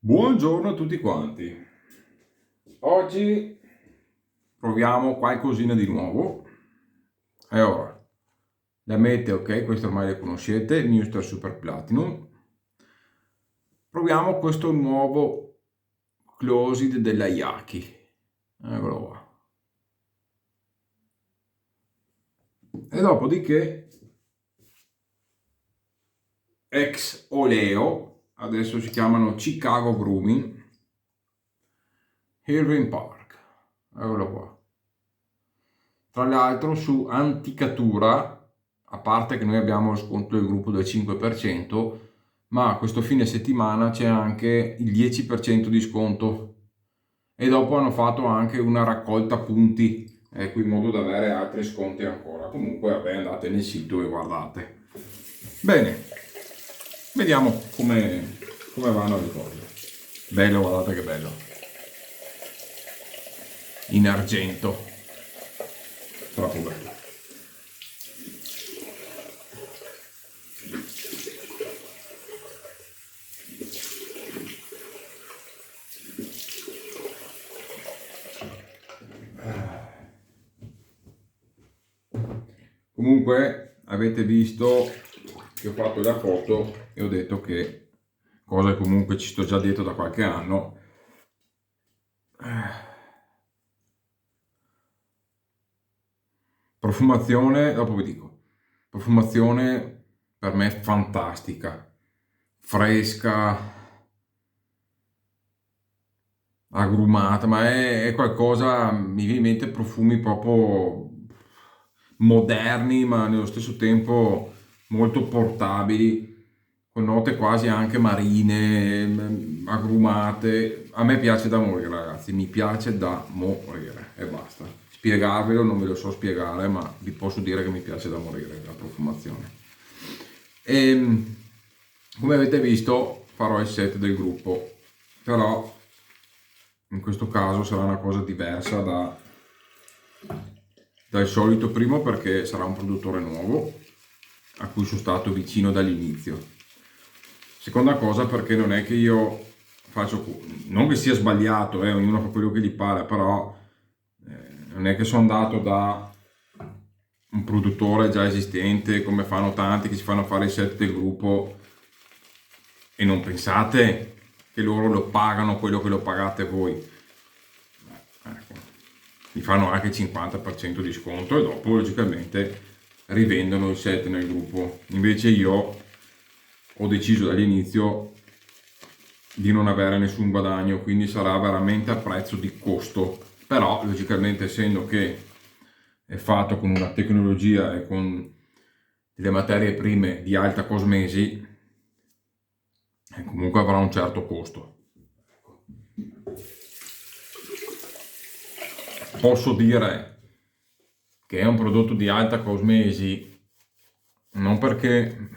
Buongiorno a tutti quanti. Oggi proviamo qualcosina di nuovo. E ora, la mete, ok, queste ormai le conoscete, il Mr. Super Platinum. Proviamo questo nuovo Closet della Yaki. Eccolo qua. E dopodiché, ex Oleo, adesso si chiamano Chicago Grooming, Irving Park. Eccolo qua. Tra l'altro su Anticatura, a parte che noi abbiamo lo sconto del gruppo del 5%, ma questo fine settimana c'è anche il 10% di sconto e dopo hanno fatto anche una raccolta punti, ecco, in modo da avere altri sconti ancora. Comunque vabbè, andate nel sito e guardate. Bene, vediamo come vanno le cose. Bello, guardate che bello. In argento. Troppo bello. Comunque avete visto che ho fatto la foto e ho detto che, cosa che comunque ci sto già dietro da qualche anno, profumazione, dopo vi dico, profumazione per me fantastica, fresca, agrumata, ma è qualcosa, mi viene in mente profumi proprio moderni, ma nello stesso tempo molto portabili, con note quasi anche marine, agrumate. A me piace da morire, ragazzi, mi piace da morire e basta. Spiegarvelo non ve lo so spiegare, ma vi posso dire che mi piace da morire la profumazione. E, come avete visto, farò il set del gruppo, però in questo caso sarà una cosa diversa dal solito, primo perché sarà un produttore nuovo a cui sono stato vicino dall'inizio. Seconda cosa perché non è che io faccio, non che sia sbagliato, ognuno fa quello che gli pare, però non è che sono andato da un produttore già esistente come fanno tanti che si fanno fare i set del gruppo e non pensate che loro lo pagano quello che lo pagate voi. Ecco, gli fanno anche il 50% di sconto e dopo logicamente rivendono il set nel gruppo. Invece io ho deciso dall'inizio di non avere nessun guadagno, quindi sarà veramente a prezzo di costo. Però logicamente, essendo che è fatto con una tecnologia e con delle materie prime di alta cosmesi, comunque avrà un certo costo. Posso dire che è un prodotto di alta cosmesi non perché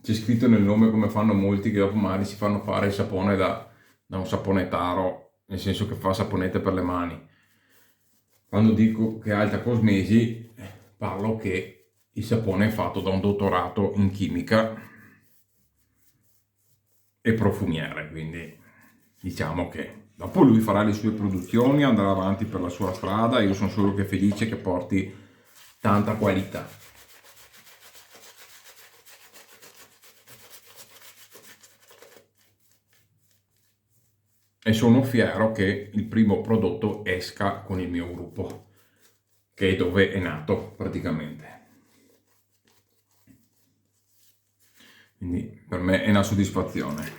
c'è scritto nel nome, come fanno molti che dopo magari si fanno fare il sapone da un saponetaro, nel senso che fa saponette per le mani. Quando dico che è alta cosmesi, parlo che il sapone è fatto da un dottorato in chimica e profumiere, quindi diciamo che dopo lui farà le sue produzioni, andrà avanti per la sua strada, io sono solo che felice che porti tanta qualità. E sono fiero che il primo prodotto esca con il mio gruppo, che è dove è nato praticamente. Quindi per me è una soddisfazione.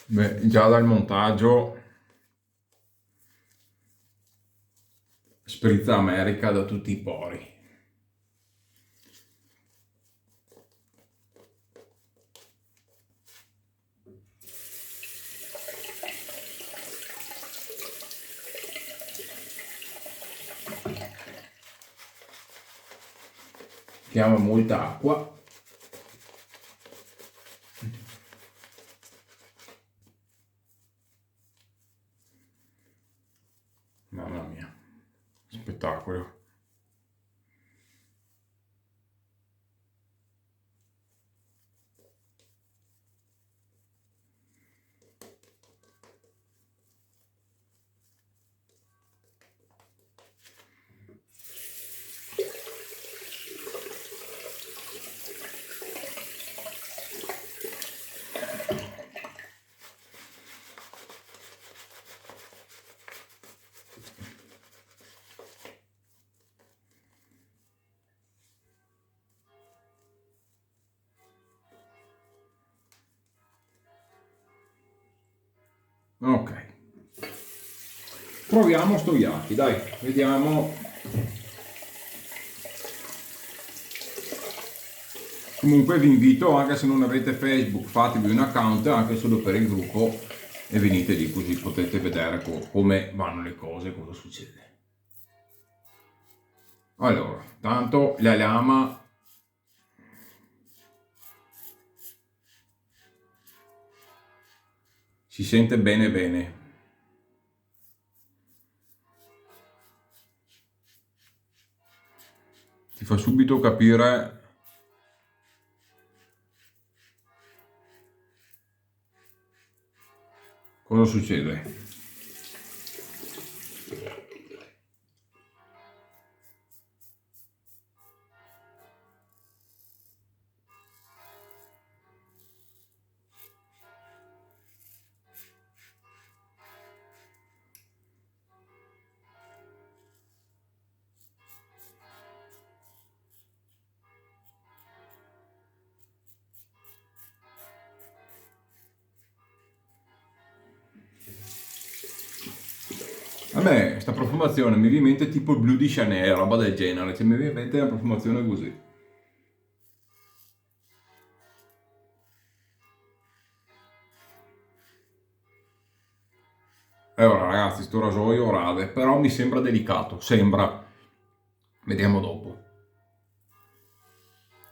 Beh, già dal montaggio sprizza America da tutti i pori. Chiama molta acqua. Spettacolo. Ok, proviamo sto yaki, dai, vediamo. Comunque vi invito, anche se non avete Facebook, fatevi un account anche solo per il gruppo e venite lì, così potete vedere come vanno le cose, cosa succede. Allora, tanto la lama si sente bene bene. Ti fa subito capire cosa succede. A me questa profumazione mi viene in mente tipo il blu di Chanel, roba del genere, cioè mi viene in mente una profumazione così. E ora ragazzi, sto rasoio rade, però mi sembra delicato, sembra. Vediamo dopo.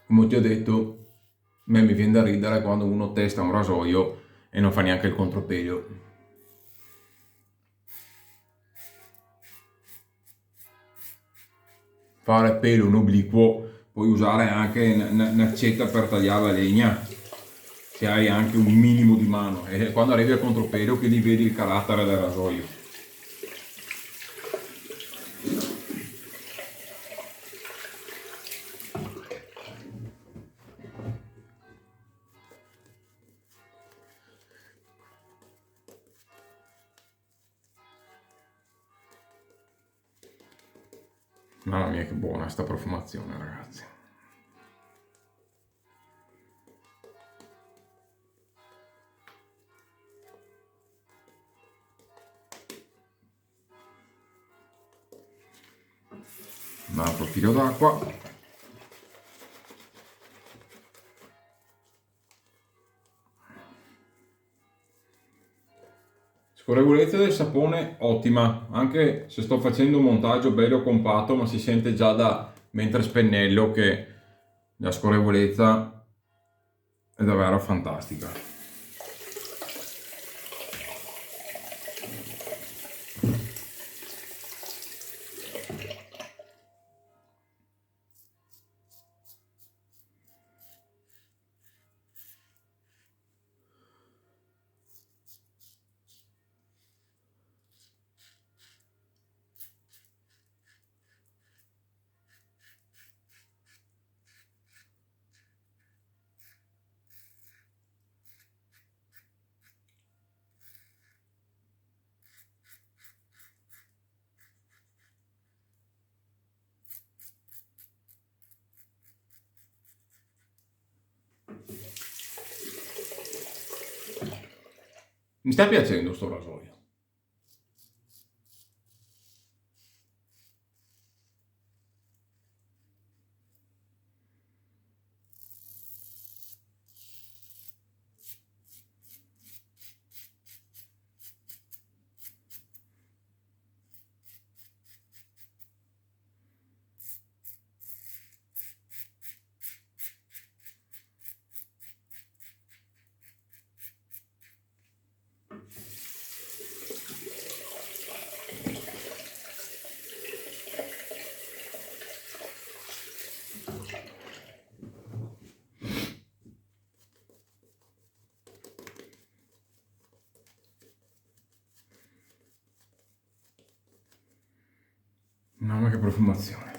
Come ti ho detto, a me mi viene da ridere quando uno testa un rasoio e non fa neanche il contropelo. Fare pelo un obliquo, puoi usare anche un'accetta per tagliare la legna, se hai anche un minimo di mano, e quando arrivi al contropelo che li vedi il carattere del rasoio. Mamma mia che buona sta profumazione ragazzi. Un altro filo d'acqua. Scorrevolezza del sapone ottima, anche se sto facendo un montaggio bello compatto, ma si sente già da mentre spennello che la scorrevolezza è davvero fantastica. Mi sta piacendo sto rasoio. che profumazione.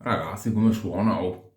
Ragazzi, come suona? Oh.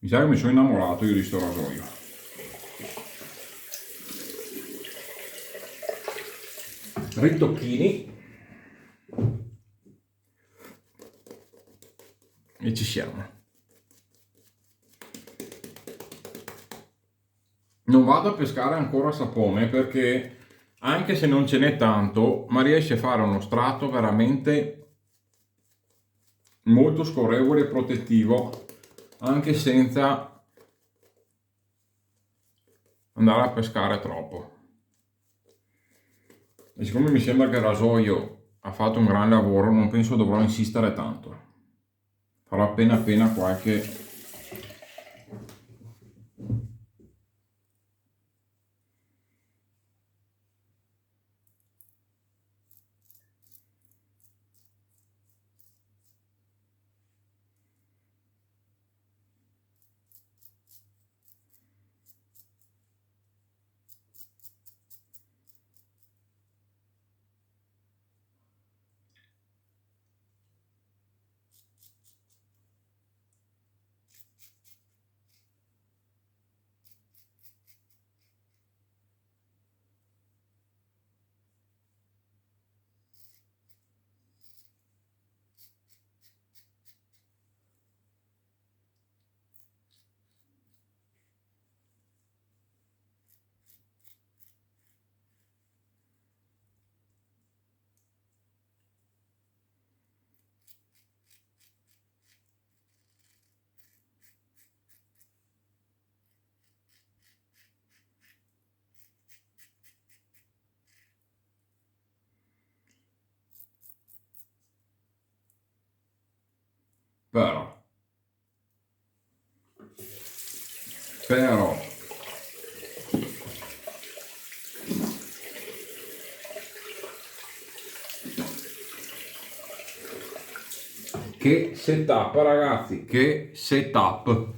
Mi sa che mi sono innamorato io di sto rasoio. Ritocchini. E ci siamo. Non vado a pescare ancora a sapone perché anche se non ce n'è tanto, ma riesce a fare uno strato veramente molto scorrevole e protettivo anche senza andare a pescare troppo. E siccome mi sembra che il rasoio ha fatto un gran lavoro, non penso dovrò insistere tanto. Farò appena qualche però che setup, ragazzi, che setup.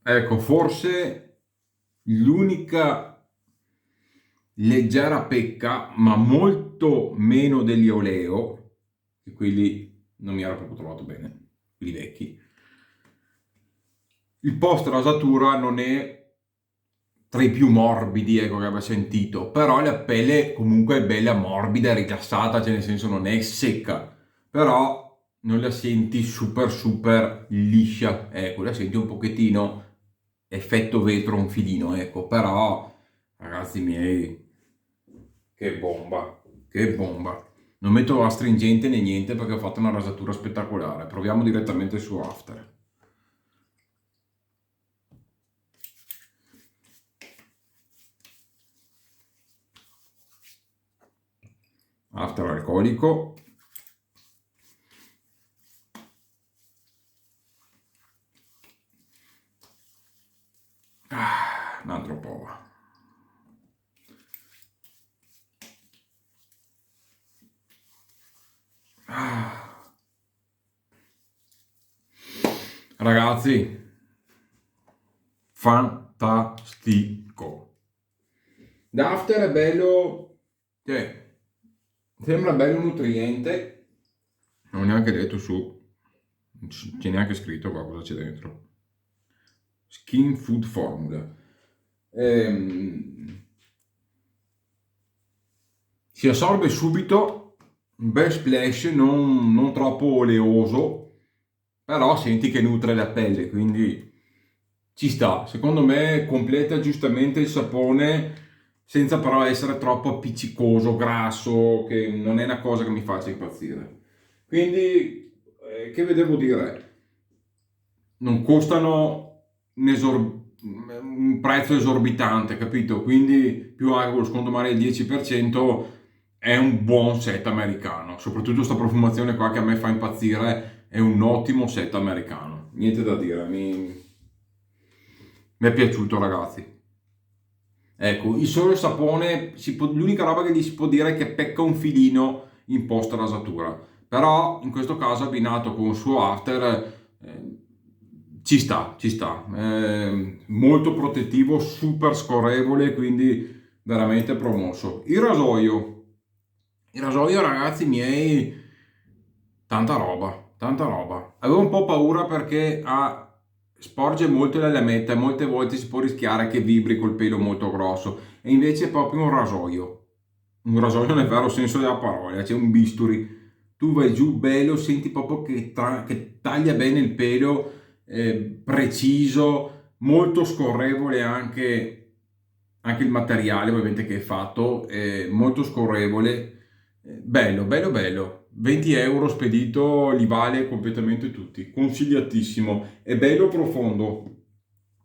Ecco, forse l'unica leggera pecca, ma molto meno degli oleo, che quelli non mi ero proprio trovato bene, quelli vecchi. Il post rasatura non è tra i più morbidi, ecco, che abbia sentito, però la pelle comunque è bella morbida, rilassata, cioè nel senso non è secca, però non la senti super super liscia, ecco, la senti un pochettino effetto vetro un filino, ecco, però ragazzi miei, che bomba, che bomba. Non metto astringente né niente perché ho fatto una rasatura spettacolare. Proviamo direttamente su After. After alcolico. Un altro po'. Ragazzi, fantastico. L'after è bello, cioè, sembra bello nutriente, non ho neanche detto su, c'è neanche scritto qua cosa c'è dentro. Skin Food Formula. Si assorbe subito, un bel splash, non troppo oleoso, però senti che nutre la pelle, quindi ci sta. Secondo me completa giustamente il sapone senza però essere troppo appiccicoso, grasso, che non è una cosa che mi faccia impazzire. Quindi, che vi devo dire? Non costano un prezzo esorbitante, capito? Quindi più anche con lo sconto magari del 10% è un buon set americano. Soprattutto sta profumazione qua che a me fa impazzire, è un ottimo set americano. Niente da dire, mi è piaciuto ragazzi. Ecco, il solo sapone, l'unica roba che gli si può dire è che pecca un filino in post rasatura. Però in questo caso abbinato con il suo after ci sta, ci sta. Molto protettivo, super scorrevole, quindi veramente promosso. Il rasoio ragazzi miei, tanta roba, tanta roba. Avevo un po' paura perché sporge molto la lametta e molte volte si può rischiare che vibri col pelo molto grosso. E invece è proprio un rasoio. Un rasoio nel vero senso della parola, c'è un bisturi. Tu vai giù bello, senti proprio che taglia bene il pelo, preciso, molto scorrevole anche il materiale ovviamente che è fatto, molto scorrevole, bello, bello, bello. 20 euro spedito li vale completamente tutti, consigliatissimo, è bello profondo,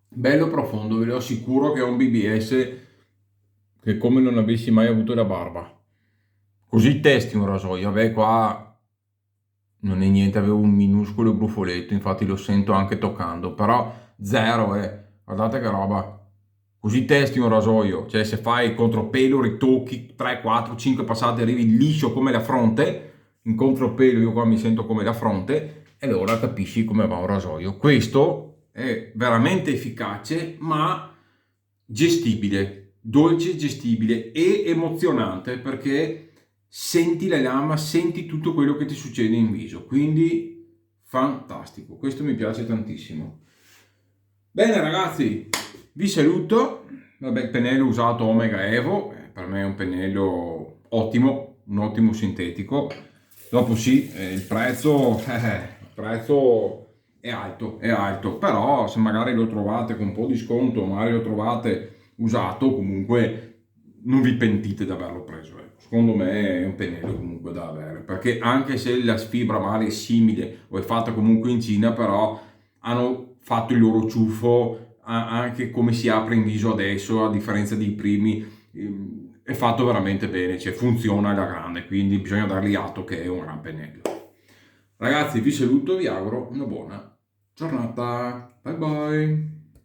ve lo assicuro che è un BBS che è come non avessi mai avuto la barba. Così testi un rasoio, vabbè qua non è niente, avevo un minuscolo brufoletto, infatti lo sento anche toccando, però zero, guardate che roba. Così testi un rasoio, cioè se fai contropelo, ritocchi 3, 4, 5 passate, arrivi liscio come la fronte, in contropelo io qua mi sento come la fronte, e allora capisci come va un rasoio. Questo è veramente efficace, ma gestibile, dolce, gestibile e emozionante perché senti la lama, senti tutto quello che ti succede in viso, quindi fantastico, questo mi piace tantissimo. Bene ragazzi, vi saluto. Vabbè, il pennello usato Omega Evo, per me è un pennello ottimo, un ottimo sintetico. Dopo sì, il prezzo è alto, però se magari lo trovate con un po' di sconto, magari lo trovate usato, comunque non vi pentite di averlo preso. Secondo me è un pennello comunque da avere, perché anche se la fibra magari è simile o è fatta comunque in Cina, però hanno fatto il loro ciuffo anche come si apre in viso adesso, a differenza dei primi, è fatto veramente bene, cioè funziona alla grande, quindi bisogna dargli atto che è un gran pennello. Ragazzi, vi saluto, vi auguro una buona giornata. Bye bye.